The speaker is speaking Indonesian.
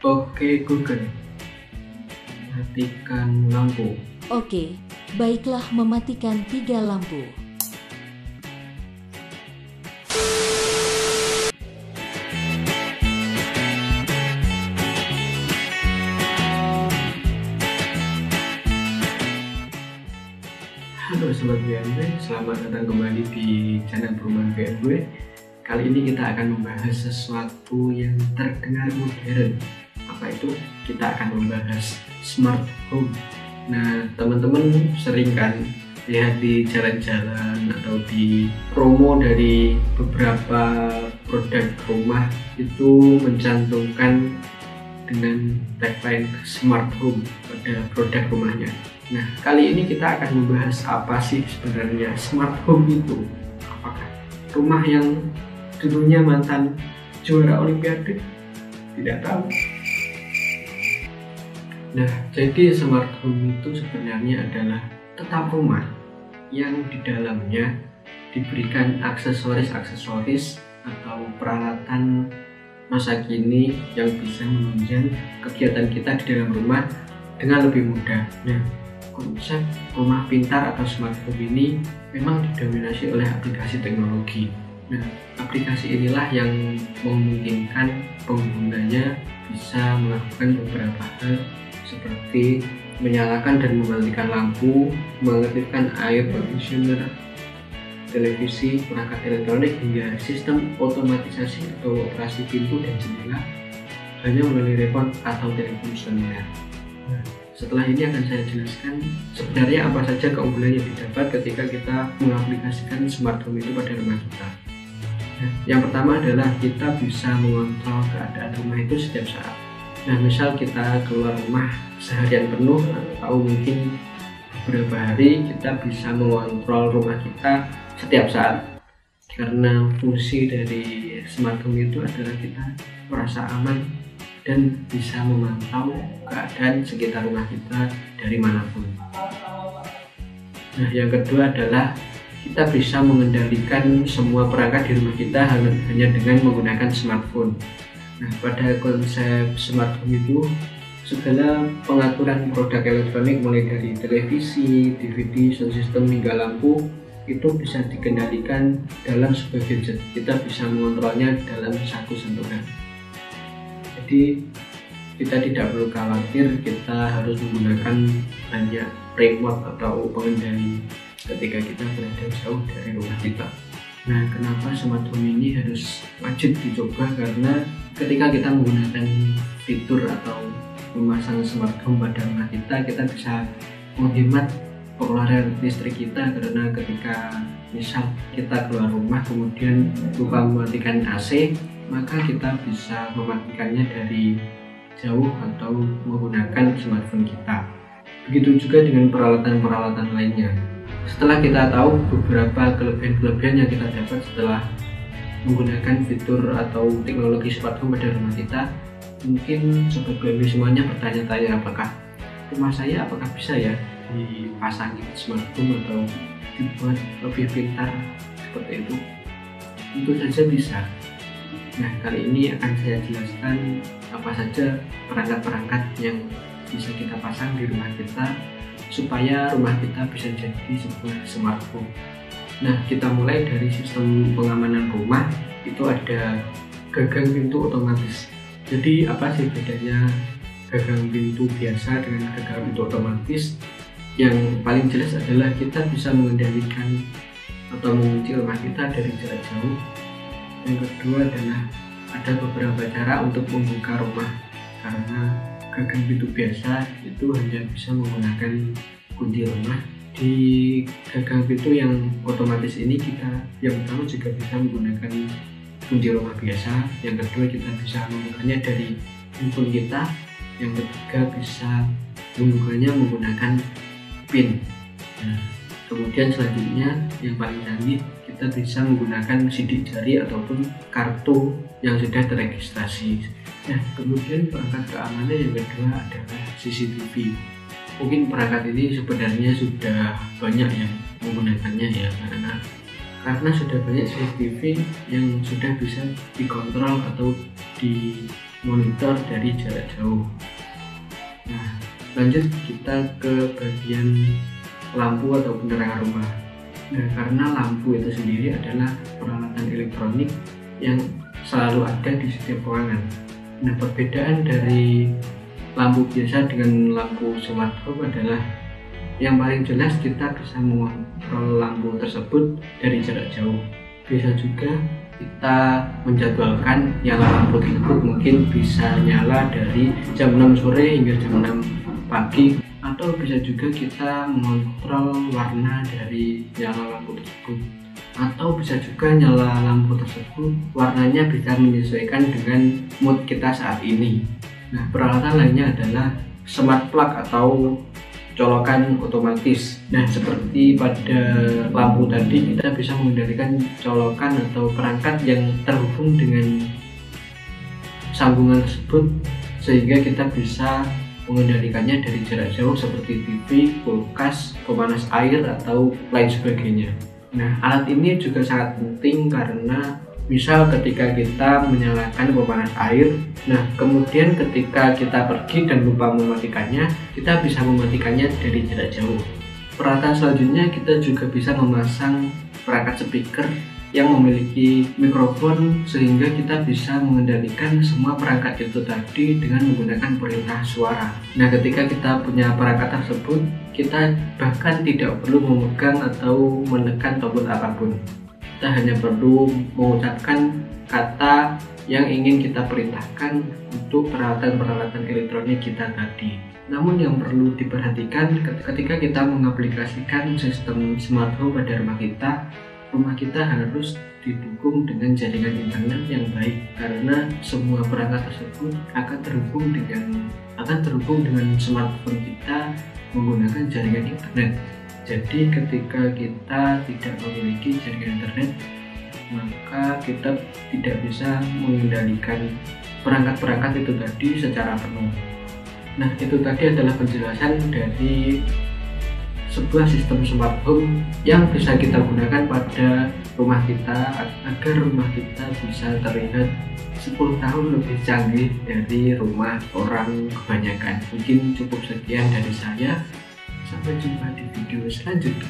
Oke Google, matikan lampu. Oke, baiklah mematikan 3 lampu. Halo Sobat BNW, selamat datang kembali di channel Perumahan BNW. Kali ini kita akan membahas sesuatu yang terdengar modern. Apa itu? Kita akan membahas smart home. Nah, teman-teman sering kan lihat di jalan-jalan atau di promo dari beberapa produk rumah itu mencantumkan dengan tagline smart home pada produk rumahnya. Nah, kali ini kita akan membahas apa sih sebenarnya smart home itu. Apakah rumah yang dulunya mantan juara olimpiade? Tidak tahu. Nah, jadi smart home itu sebenarnya adalah tetap rumah yang di dalamnya diberikan aksesoris-aksesoris atau peralatan masa kini yang bisa menunjang kegiatan kita di dalam rumah dengan lebih mudah. Nah, konsep rumah pintar atau smart home ini memang didominasi oleh aplikasi teknologi. Nah, aplikasi inilah yang memungkinkan penggunanya bisa melakukan beberapa hal seperti menyalakan dan mematikan lampu, mengaktifkan air conditioner, televisi, perangkat elektronik hingga sistem otomatisasi atau operasi pintu dan jendela hanya melalui remote atau telepon seluler. Nah, setelah ini akan saya jelaskan sebenarnya apa saja keunggulan yang didapat ketika kita mengaplikasikan smart home itu pada rumah kita. Nah, yang pertama adalah kita bisa mengontrol keadaan rumah itu setiap saat. Nah, misal kita keluar rumah seharian penuh atau mungkin beberapa hari, kita bisa mengontrol rumah kita setiap saat. Karena fungsi dari smart home itu adalah kita merasa aman dan bisa memantau keadaan sekitar rumah kita dari manapun. Nah, yang kedua adalah kita bisa mengendalikan semua perangkat di rumah kita hanya dengan menggunakan smartphone. Nah, pada konsep smart home itu segala pengaturan produk elektronik mulai dari televisi, DVD, sound system hingga lampu itu bisa dikendalikan dalam sebuah gadget. Kita bisa mengontrolnya dalam satu sentuhan. Jadi kita tidak perlu khawatir kita harus menggunakan banyak remote atau pengendali ketika kita berada jauh dari rumah kita. Nah, kenapa smart home ini harus wajib dicoba? Karena ketika kita menggunakan fitur atau memasang smart home pada rumah kita bisa menghemat pengeluaran listrik kita, karena ketika misal kita keluar rumah kemudian lupa mematikan AC, maka kita bisa mematikannya dari jauh atau menggunakan smartphone kita. Begitu juga dengan peralatan-peralatan lainnya. Setelah kita tahu beberapa kelebihan-kelebihan yang kita dapat setelah menggunakan fitur atau teknologi smart home pada rumah kita, mungkin sobat BNW semuanya bertanya-tanya apakah rumah saya bisa ya dipasangin smart home atau dibuat lebih pintar seperti itu. Tentu saja bisa. Nah, kali ini akan saya jelaskan apa saja perangkat-perangkat yang bisa kita pasang di rumah kita supaya rumah kita bisa jadi sebuah smart home. Nah, kita mulai dari sistem pengamanan rumah. Itu ada gagang pintu otomatis. Jadi apa sih bedanya gagang pintu biasa dengan gagang pintu otomatis? Yang paling jelas adalah kita bisa mengendalikan atau mengunci rumah kita dari jarak jauh. Yang kedua adalah ada beberapa cara untuk membuka rumah, karena gagang pintu biasa itu hanya bisa menggunakan kunci rumah. Di gagang pintu yang otomatis ini kita yang pertama juga bisa menggunakan kunci rumah biasa, yang kedua kita bisa membukanya dari handphone kita, yang ketiga bisa membukanya menggunakan PIN. Nah, kemudian selanjutnya yang paling canggih, kita bisa menggunakan sidik jari ataupun kartu yang sudah teregistrasi. Nah, kemudian perangkat keamanan yang kedua adalah CCTV. Mungkin perangkat ini sebenarnya sudah banyak yang menggunakannya ya, karena sudah banyak CCTV yang sudah bisa dikontrol atau monitor dari jarak jauh. Nah, lanjut kita ke bagian lampu atau penerangan rumah. Nah, karena lampu itu sendiri adalah peralatan elektronik yang selalu ada di setiap ruangan. Nah, perbedaan dari lampu biasa dengan lampu smart home adalah yang paling jelas kita bisa mengontrol lampu tersebut dari jarak jauh. Bisa juga kita menjadwalkan nyala lampu tersebut, mungkin bisa nyala dari jam 6 sore hingga jam 6 pagi, atau bisa juga kita mengontrol warna dari nyala lampu tersebut, atau bisa juga nyala lampu tersebut warnanya bisa menyesuaikan dengan mood kita saat ini. Nah, peralatan lainnya adalah smart plug atau colokan otomatis. Nah, seperti pada lampu tadi, kita bisa mengendalikan colokan atau perangkat yang terhubung dengan sambungan tersebut, sehingga kita bisa mengendalikannya dari jarak jauh seperti TV, kulkas, pemanas air, atau lain sebagainya. Nah, alat ini juga sangat penting karena misal ketika kita menyalakan pemanas air, nah kemudian ketika kita pergi dan lupa mematikannya, kita bisa mematikannya dari jarak jauh. Peralatan selanjutnya kita juga bisa memasang perangkat speaker yang memiliki mikrofon, sehingga kita bisa mengendalikan semua perangkat itu tadi dengan menggunakan perintah suara. Nah, ketika kita punya perangkat tersebut, kita bahkan tidak perlu memegang atau menekan tombol apapun. Kita hanya perlu mengucapkan kata yang ingin kita perintahkan untuk peralatan-peralatan elektronik kita tadi. Namun yang perlu diperhatikan ketika kita mengaplikasikan sistem smart home pada rumah kita harus didukung dengan jaringan internet yang baik, karena semua perangkat tersebut akan terhubung dengan smartphone kita menggunakan jaringan internet. Jadi ketika kita tidak memiliki jaringan internet, maka kita tidak bisa mengendalikan perangkat-perangkat itu tadi secara penuh. Nah, itu tadi adalah penjelasan dari sebuah sistem smart home yang bisa kita gunakan pada rumah kita agar rumah kita bisa terlihat 10 tahun lebih canggih dari rumah orang kebanyakan. Mungkin cukup sekian dari saya. Sampai jumpa di video selanjutnya.